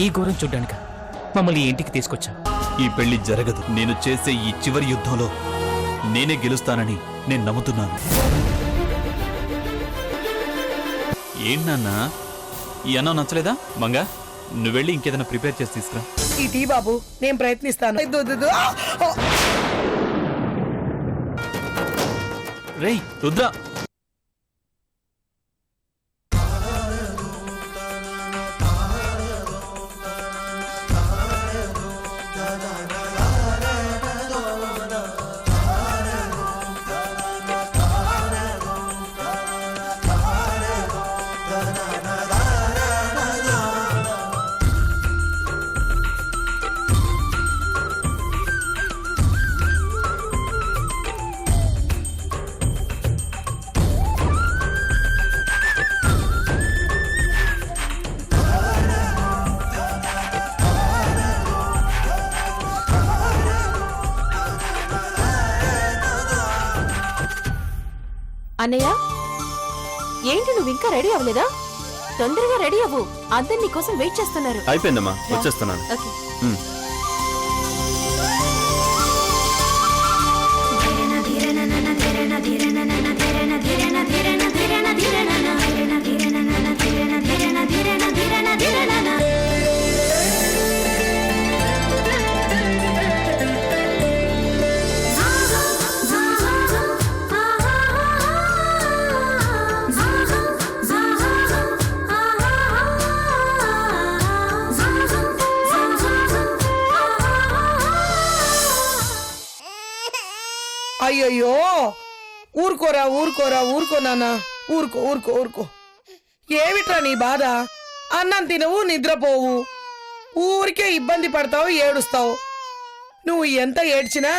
ఈ ఘోరం చూడ్డానిక మమ్మల్ని ఈ ఇంటికి తీసుకొచ్చా? ఈ పెళ్లి జరగదు. నేను చేసే ఈ చివరి యుద్ధంలో నేనే గెలుస్తానని నేను నమ్ముతున్నాను. ఏంటన్నా ఈ అన్నం నచ్చలేదా? మంగా నువ్వెళ్ళి ఇంకేదైనా ప్రిపేర్ చేసి తీసుకురా. ఈ బాబు నేను ప్రయత్నిస్తాను. రేయ్ రుద్ర, అన్నయ్య, ఏంటి నువ్వు ఇంకా రెడీ అవ్వలేదా? తొందరగా రెడీ అవ్వు, అందరు నీ కోసం వెయిట్ చేస్తున్నారు. అయిపోయిందమ్మా, వచ్చేస్తున్నాను. ఓకే. అయ్యయ్యో, ఊరుకోరా ఊరుకోరా ఊరుకో నాన్న, ఊరుకో ఊరుకో ఊరుకో. ఏమిట్రా నీ బాధ? అన్నం తినవు, నిద్రపోవు, ఊరికే ఇబ్బంది పడతావు, ఏడుస్తావు. నువ్వు ఎంత ఏడ్చినా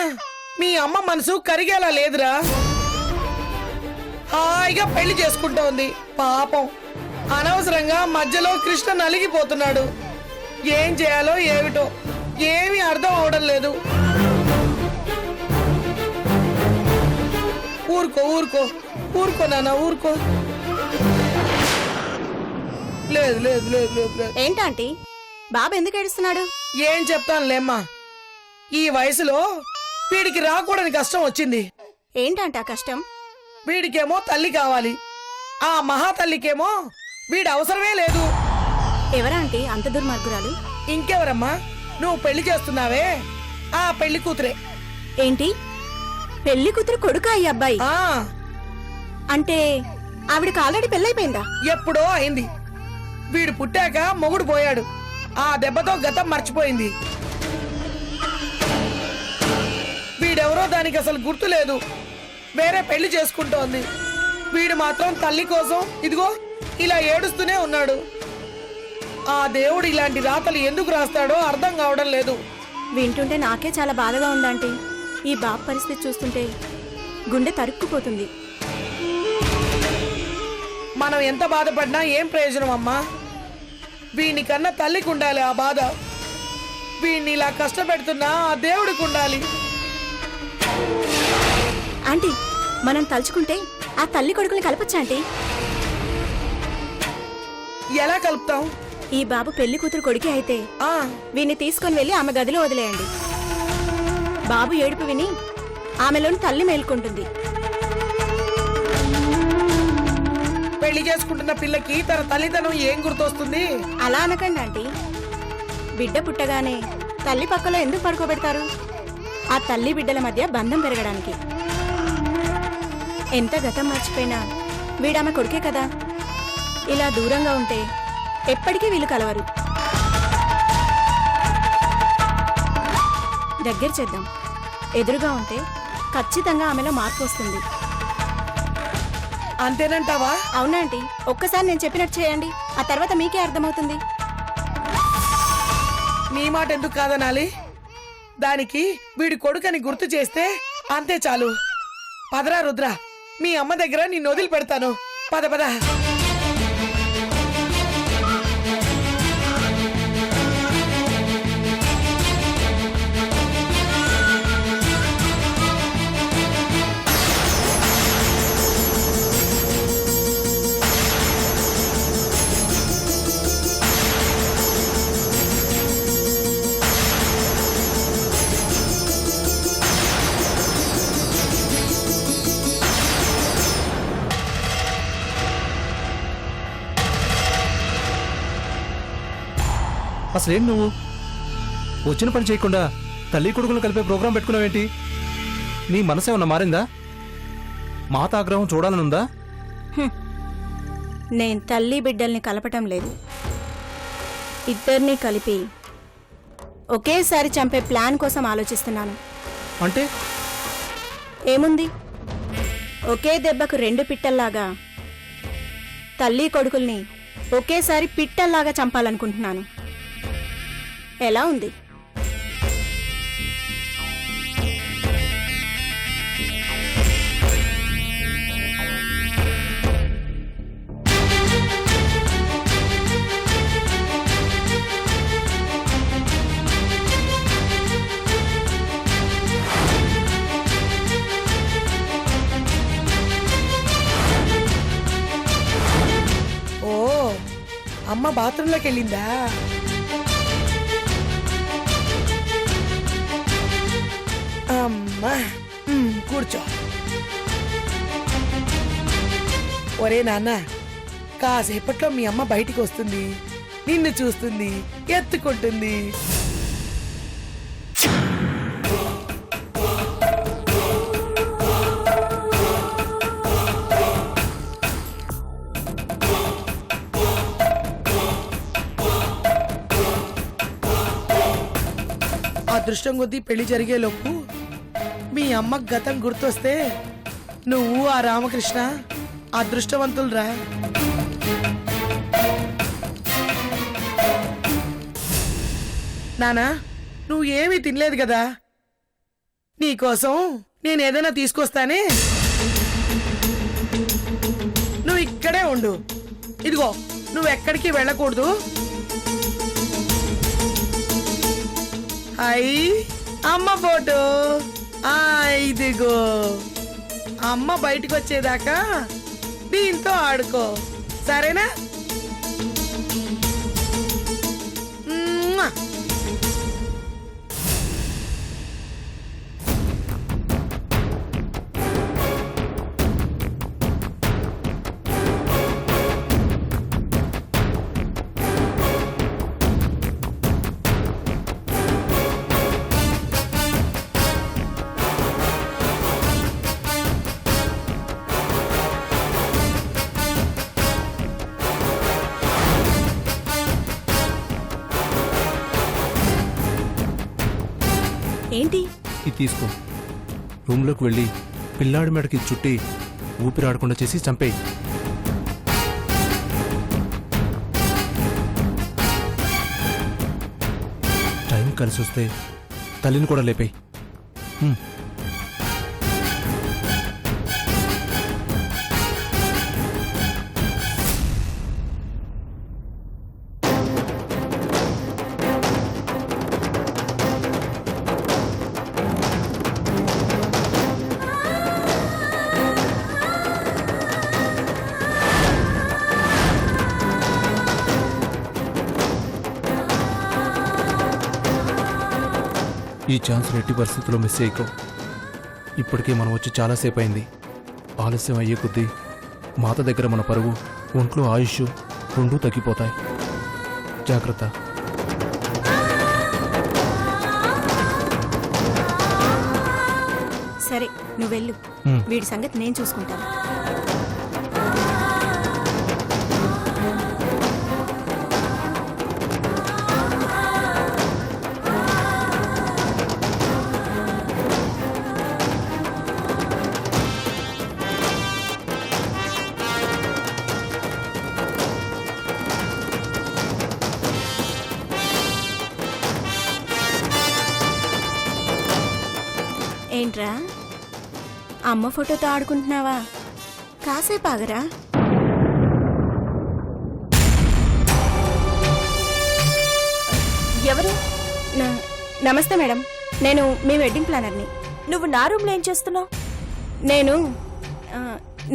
మీ అమ్మ మనసు కరిగేలా లేదురా. హాయిగా పెళ్లి చేసుకుంటోంది. పాపం అనవసరంగా మధ్యలో కృష్ణ నలిగిపోతున్నాడు. ఏం చేయాలో ఏమిటో ఏమీ అర్థం అవడం లేదు. ఊరుకో ఊరుకో ఊరుకో నాన్న, ఊరుకో. లేదు లేదు లేదు లేదు లేదు. ఏంటంటీ బాబు ఎందుకు ఏడుస్తున్నాడు? ఏం చెప్తానులేమ్మా, ఈ వయసులో వీడికి రాకూడని కష్టం వచ్చింది. ఏంటంట కష్టం? వీడికేమో తల్లి కావాలి, ఆ మహాతల్లికేమో వీడి అవసరమే లేదు. ఎవరంటీ అంత దుర్మార్గురాలు? ఇంకెవరమ్మా, నువ్వు పెళ్లి చేస్తున్నావే ఆ పెళ్లి కూతురే. ఏంటి, పెళ్లి కూతురు కొడుకా ఈ అబ్బాయి? ఆ అంటే ఆవిడకి ఆల్రెడీ పెళ్ళైపోయిందా? ఎప్పుడో అయింది. వీడు పుట్టాక మొగుడు పోయాడు, ఆ దెబ్బతో గతం మర్చిపోయింది. వీడెవరో దానికి అసలు గుర్తు లేదు, వేరే పెళ్లి చేసుకుంటోంది. వీడు మాత్రం తల్లి కోసం ఇదిగో ఇలా ఏడుస్తూనే ఉన్నాడు. ఆ దేవుడు ఇలాంటి రాతలు ఎందుకు రాస్తాడో అర్థం కావడం లేదు. వింటుంటే నాకే చాలా బాధగా ఉందంటీ. ఈ బాబు పరిస్థితి చూస్తుంటే గుండె తరుక్కుపోతుంది. మనం ఎంత బాధపడినా ఏం ప్రయోజనం అమ్మా? వీని కన్నా తల్లికి ఉండాలి ఆ బాధ. వీణ్ణి ఇలా కష్టపెడుతున్నా ఆ దేవుడికి ఉండాలి. ఆంటీ, మనం తలుచుకుంటే ఆ తల్లి కొడుకుని కలపచ్చా ఆంటీ? ఎలా కలుపుతాం? ఈ బాబు పెళ్లి కూతురు కొడుకే అయితే వీణ్ణి తీసుకొని వెళ్లి ఆమె గదిలో వదిలేయండి. బాబు ఏడుపు విని ఆమెలోని తల్లి మేల్కొంటుంది. పెళ్లి చేసుకుంటున్న పిల్లకి తన తల్లిదండ్రులు ఏం గుర్తొస్తుంది? అలా అనకండి ఆంటీ. బిడ్డ పుట్టగానే తల్లి పక్కలో ఎందుకు పడుకోబెడతారు? ఆ తల్లి బిడ్డల మధ్య బంధం పెరగడానికి. ఎంత గతం మర్చిపోయినా వీడామె కొడుకే కదా. ఇలా దూరంగా ఉంటే ఎప్పటికీ వీళ్ళు కలవరు. దగ్గర చేద్దాం. ఎదురుగా ఉంటే ఖచ్చితంగా ఆమెలో మార్పు వస్తుంది. అంతేనంటావా? అవునంటీ, ఒక్కసారి నేను చెప్పినట్టు చేయండి, ఆ తర్వాత మీకే అర్థమవుతుంది. నీ మాట ఎందుకు కాదనాలి? దానికి వీడి కొడుకని గుర్తు చేస్తే అంతే చాలు. పదరా రుద్ర, మీ అమ్మ దగ్గర నిన్ను వదిలి పెడతాను. పద పద. అసలేం నువ్వు వచ్చిన పని చేయకుండా తల్లి కొడుకులు కలిపే ప్రోగ్రాం పెట్టుకున్నావేంటి? నీ మనసు ఏమన్నా మారిందా? మాత ఆగ్రహం చూడాలనుందా? నేను తల్లి బిడ్డల్ని కలపటం లేదు, ఇద్దరినీ కలిపి ఒకేసారి చంపే ప్లాన్ కోసం ఆలోచిస్తున్నాను. అంటే ఏముంది, ఒకే దెబ్బకు రెండు పిట్టల్లాగా తల్లి కొడుకుల్ని ఒకేసారి పిట్టల్లాగా చంపాలనుకుంటున్నాను. ఎలా ఉంది? ఓ, అమ్మ బాత్రూంలోకి వెళ్ళిందా? అమ్మా, కూర్చో. ఒరే నాన్న, కాసేపట్లో మీ అమ్మ బయటికి వస్తుంది, నిన్ను చూస్తుంది, ఎత్తుకుంటుంది. అదృష్టం కొద్దీ పెళ్లి జరిగేలోపు మీ అమ్మ గతం గుర్తొస్తే నువ్వు ఆ రామకృష్ణ అదృష్టవంతులరా. నానా, నువ్వు ఏమీ తినలేదు కదా, నీకోసం నేను ఏదైనా తీసుకొస్తానే. నువ్వు ఇక్కడే ఉండు. ఇదిగో, నువ్వు ఎక్కడికి వెళ్ళకూడదు. అయ్యి అమ్మ ఫోటో, ఇదిగో. అమ్మ బయటకు వచ్చేదాకా దీంతో ఆడుకో, సరేనా? మ్మ్. ఏంటి? ఇది తీసుకో. రూమ్లోకి వెళ్ళి పిల్లాడి మెడకి చుట్టి ఊపిరాడకుండా చేసి చంపేయి. టైం కలిసి వస్తే తల్లిని కూడా లేపేయి. ఈ ఛాన్స్ ఎట్టి పరిస్థితుల్లో మిస్ చేయకు. ఇప్పటికే మనం వచ్చి చాలాసేపు అయింది. ఆలస్యం అయ్యే కొద్దీ మాత దగ్గర మన పరువు, ఒంట్లో ఆయుష్ రెండూ తగ్గిపోతాయి. జాగ్రత్త. సరే, నువ్వు వెళ్ళు. వీడి సంగతి నేను చూసుకుంటాను. ఏంట్రా, అమ్మ ఫోటోతో ఆడుకుంటున్నావా? కాసేపు ఆగరా. ఎవరు? నమస్తే మేడం, నేను మీ వెడ్డింగ్ ప్లానర్ని. నువ్వు నా రూమ్ లో ఏం చేస్తున్నావు?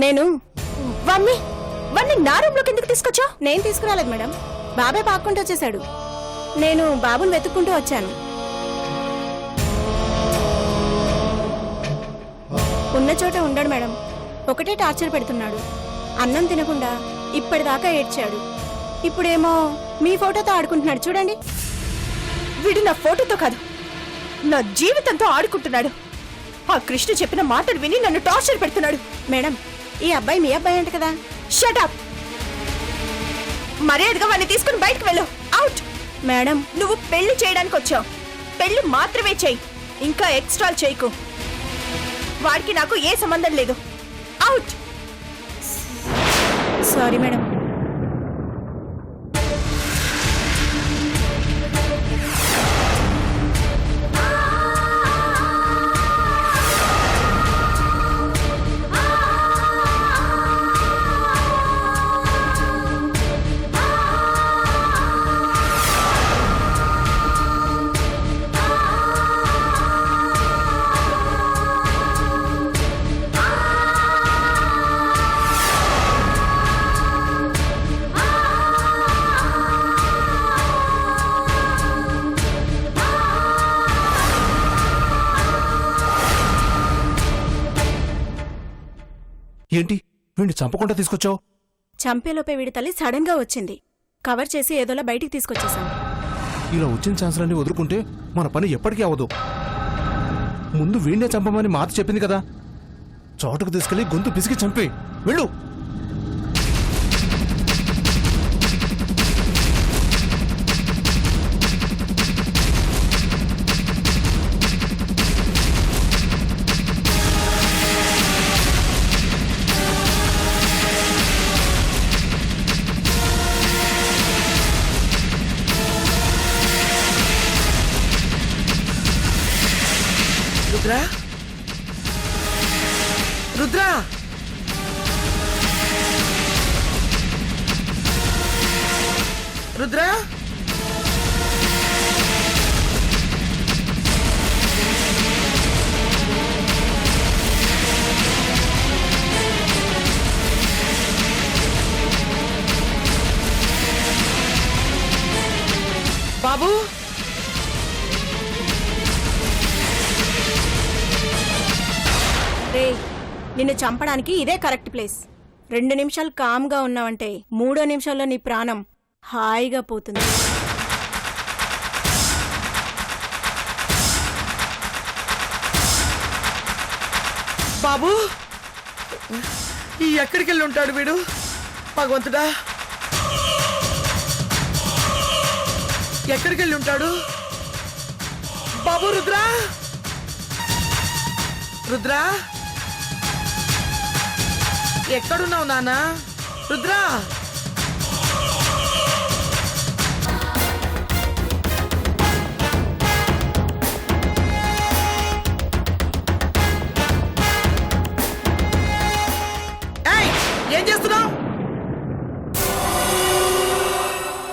నేను వన్ని నా రూమ్ లోకి ఎందుకు తీసుకొచ్చావు? నేను తీసుకురాలేదు మేడం, బాబాయ్ పాక్కుంటూ వచ్చేసాడు. నేను బాబుని వెతుక్కుంటూ వచ్చాను. ఉన్న చోట ఉండడు మేడం, ఒకటే టార్చర్ పెడుతున్నాడు. అన్నం తినకుండా ఇప్పటిదాకా ఏడ్చాడు. ఇప్పుడేమో మీ ఫోటోతో ఆడుకుంటున్నాడు చూడండి. వీడు నా ఫోటోతో కాదు, నా జీవితంతో ఆడుకుంటున్నాడు. ఆ కృష్ణ చెప్పిన మాటలు విని నన్ను టార్చర్ పెడుతున్నాడు. మేడం, ఈ అబ్బాయి మీ అబ్బాయి అంట కదా. షటప్! మర్యాదగా వాడిని తీసుకుని బయటకు వెళ్ళు. అవుట్! మేడం, నువ్వు పెళ్లి చేయడానికి వచ్చావు, పెళ్లి మాత్రమే చెయ్యి, ఇంకా ఎక్స్ట్రాలు చేయకు. వాడికి నాకు ఏ సంబంధం లేదు. అవుట్! Sorry madam. ఏంటి వీడిని చంపకుండా తీసుకొచ్చావు? చంపేలోపే వీడి తల్లి సడన్ గా వచ్చింది. కవర్ చేసి ఏదోలా బయటికి తీసుకొచ్చేసాం. ఇలా వచ్చిన ఛాన్సులన్నీ వదులుకుంటే మన పని ఎప్పటికీ అవ్వదు. ముందు వీడినే చంపమని మాట చెప్పింది కదా. చోటుకు తీసుకెళ్లి గొంతు పిసికి చంపి వెళ్ళు. రుద్రా, రుద్రా, రుద్రా, బాబు, రే, నిన్ను చంపడానికి ఇదే కరెక్ట్ ప్లేస్. 2 నిమిషాలు కామ్గా ఉన్నావంటే 3 నిమిషాల్లో నీ ప్రాణం హాయిగా పోతుంది. బాబు, ఎక్కడికి వెళ్ళి ఉంటాడు వీడు? భగవంతుడా, ఎక్కడికి వెళ్ళి ఉంటాడు? బాబు, రుద్రా, రుద్రా, ఎక్కడున్నావు నాన్నా? రుద్రా, ఏయ్, ఏం చేస్తున్నావు?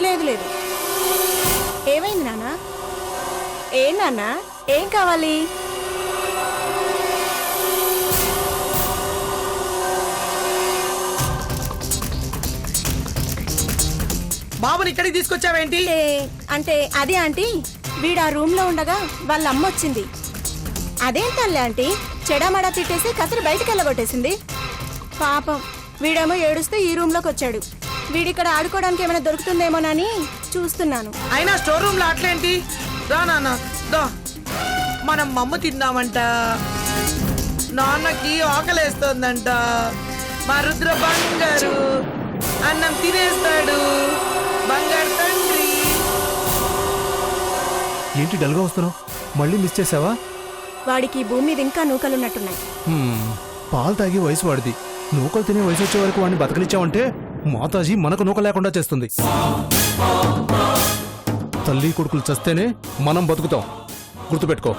లేదు లేదు. ఏమైంది నాన్నా? ఏం నాన్నా, ఏం కావాలి? బాబుని ఇక్కడికి తీసుకొచ్చావేంటి? అంటే అదే ఆంటీ, వీడు ఆ రూమ్ లో ఉండగా వాళ్ళ అమ్మ వచ్చింది. అదేం తల్లి ఆంటీ, చెడామడా తిట్టేసి కసరు బయటకు వెళ్ళగొట్టేసింది. పాపం వీడేమో ఏడుస్తూ ఈ రూమ్ లోకి వచ్చాడు. వీడిక్కడ ఆడుకోవడానికి ఏమైనా దొరుకుతుందేమోనని చూస్తున్నాను. అయినా స్టోర్ రూమ్ లో అట్లేంటి? రా నాన్న, దా, మనం మమ్మ తిందామంట. నాన్నకి ఆకలేస్తోందంట. మా రుద్ర బంగారు అన్నం తినేస్తాడు. బంగారు తండ్రి. ఏంటి డల్గా వస్తున్నావు? మళ్ళీ మిస్ చేసావా? వాడికి ఈ భూమి మీద ఇంకా నూకలున్నట్టున్నాయి. పాలు తాగి వయసు వాడిది. నూకలు తినే వయసు వచ్చే వరకు వాడిని బతకలిచ్చావంటే మాతాజీ మనకు నూక లేకుండా చేస్తుంది. తల్లి కొడుకులు చస్తేనే మనం బతుకుతాం, గుర్తుపెట్టుకో.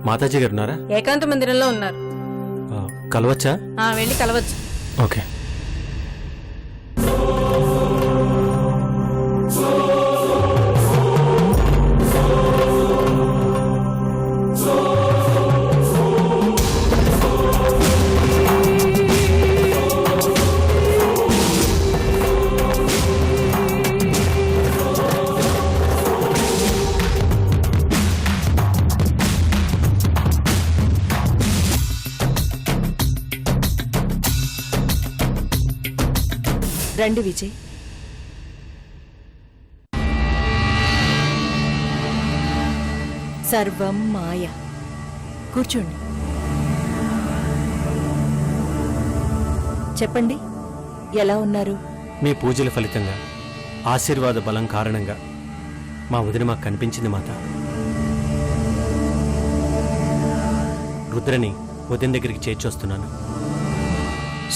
మాతాజీ గారు ఉన్నారా? ఏకాంత మందిరంలో ఉన్నారు. కలవచ్చా? వెళ్ళి కలవచ్చు. ఓకే. రండి విజయ్. సర్వం మాయ. కూర్చోండి. చెప్పండి, ఎలా ఉన్నారు? మీ పూజల ఫలితంగా, ఆశీర్వాద బలం కారణంగా మా వదిన మాకు కనిపించింది మాత. రుద్రని వదిన దగ్గరికి చేర్చొస్తున్నాను.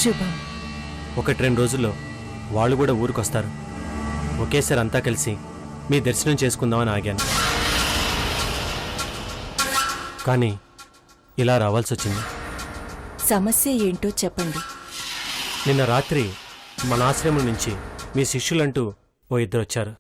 శుభం. 1-2 రోజుల్లో వాళ్ళు కూడా ఊరికొస్తారు. ఒకేసారి అంతా కలిసి మీ దర్శనం చేసుకుందామని ఆగాను. కానీ ఇలా రావాల్సి వచ్చింది. సమస్య ఏంటో చెప్పండి. నిన్న రాత్రి మన ఆశ్రమం నుంచి మీ శిష్యులంటూ ఓ 2 వచ్చారు.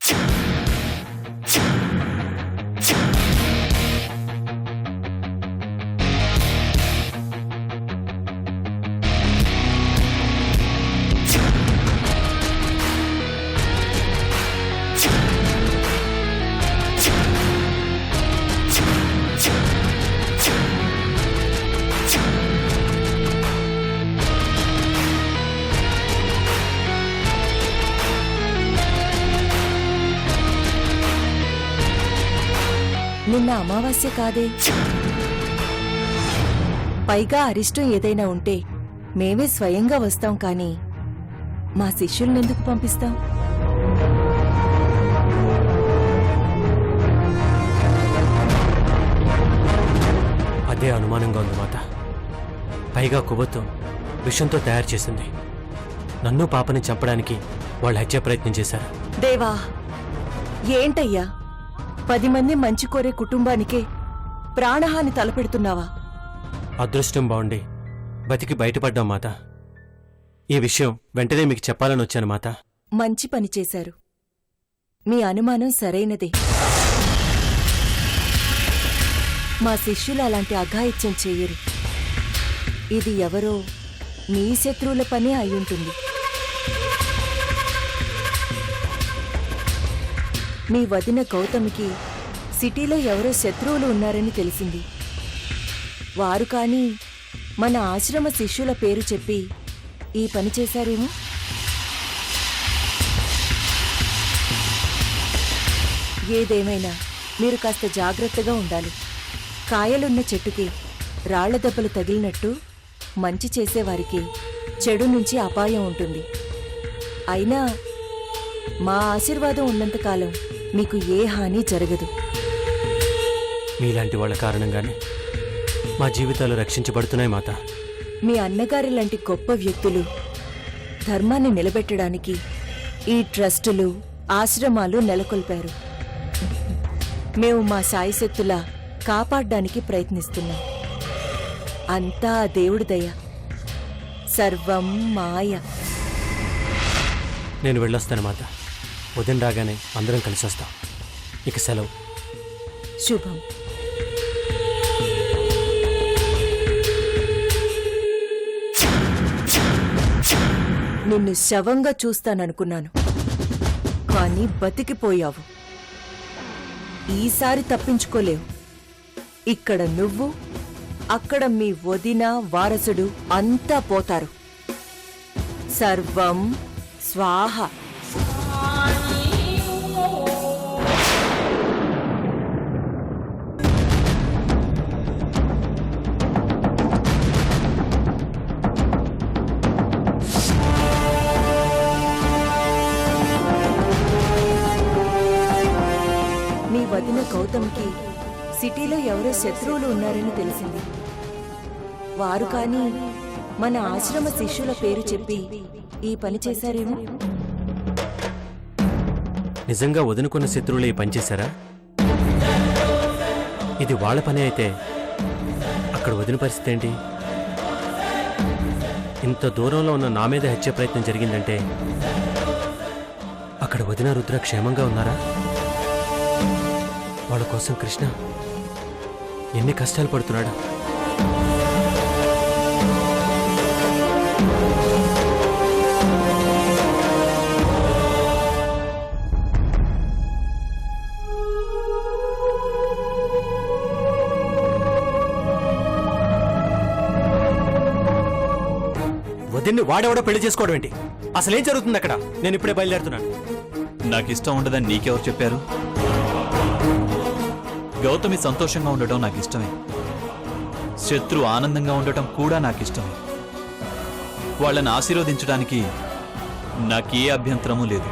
నిన్న అమావాస్య కాదే. పైగా అరిష్టం ఏదైనా ఉంటే మేమే స్వయంగా వస్తాం, కానీ మా శిష్యుల్నెందుకు పంపిస్తాం? అదే అనుమానంగా ఉంది మాత. పైగా కొవ్వొత్తు విషంతో తయారు చేసింది. నన్ను పాపని చంపడానికి వాళ్ళు హత్య ప్రయత్నం చేశారు. దేవా, ఏంటయ్యా 10 మంది మంచి కోరే కుటుంబానికే ప్రాణహాని తలపెడుతున్నావా? అదృష్టం బాగుండి బతికి బయటపడ్డాం మాత. ఈ విషయం వెంటనే మీకు చెప్పాలని వచ్చాను మాత. మంచి పని చేశారు. మీ అనుమానం సరైనదే. మా శిష్యులు అలాంటి అఘాయిత్యం చెయ్యరు. ఇది ఎవరో మీ శత్రువుల పనే అయ్యుంటుంది. మీ వదిన గౌతమికి సిటీలో ఎవరో శత్రువులు ఉన్నారని తెలిసింది. వారు కానీ మన ఆశ్రమ శిష్యుల పేరు చెప్పి ఈ పని చేశారేమో. ఏదేమైనా మీరు కాస్త జాగ్రత్తగా ఉండాలి. కాయలున్న చెట్టుకి రాళ్ల దెబ్బలు తగిలినట్టు మంచి చేసేవారికి చెడు నుంచి అపాయం ఉంటుంది. అయినా మా ఆశీర్వాదం ఉన్నంతకాలం మీకు ఏ హాని జరగదు. మీలాంటి వాళ్ళ కారణంగానే మా జీవితాలు రక్షించబడుతున్నాయి మాత. మీ అన్నగారి లాంటి గొప్ప వ్యక్తులు ధర్మాన్ని నిలబెట్టడానికి ఈ ట్రస్టులు, ఆశ్రమాలు నెలకొల్పారు. మేము మా సాయశక్తులా కాపాడ్డానికి ప్రయత్నిస్తున్నాం. అంతా దేవుడి దయ. సర్వం మాయ. నేను వెళ్ళొస్తాను మాత. ఉదయం రాగానే అందరం కలిసి వస్తాం. ఇక సెలవు. శుభం. నిన్ను శవంగా చూస్తాననుకున్నాను, కానీ బతికిపోయావు. ఈసారి తప్పించుకోలేవు. ఇక్కడ నువ్వు, అక్కడ మీ వదిన, వారసుడు అంతా పోతారు. సర్వం స్వాహ. మీ వదిన గౌతమ్కి సిటీలో ఎవరో శత్రువులు ఉన్నారని తెలిసింది. వారు కానీ మన ఆశ్రమ శిష్యుల పేరు చెప్పి ఈ పని చేశారేమో. నిజంగా వదునుకున్న శత్రువులు ఈ పనిచేశారా? ఇది వాళ్ళ పని అయితే అక్కడ వదిన పరిస్థితి ఏంటి? ఇంత దూరంలో ఉన్న నా మీద హత్య ప్రయత్నం జరిగిందంటే అక్కడ వదిన రుద్ర క్షేమంగా ఉన్నారా? వాళ్ళ కోసం కృష్ణ ఎన్ని కష్టాలు పడుతున్నాడు. వదిన్ని వాడెవడో పెళ్లి చేసుకోవడం ఏంటి? అసలేం జరుగుతుంది అక్కడ? నేను ఇప్పుడే బయలుదేరుతున్నాను. నాకు ఇష్టం ఉండదని నీకెవరు చెప్పారు? గౌతమి సంతోషంగా ఉండటం నాకు ఇష్టమే, శత్రు ఆనందంగా ఉండటం కూడా నాకు ఇష్టమే. వాళ్ళని ఆశీర్వదించడానికి నాకే అభ్యంతరమూ లేదు.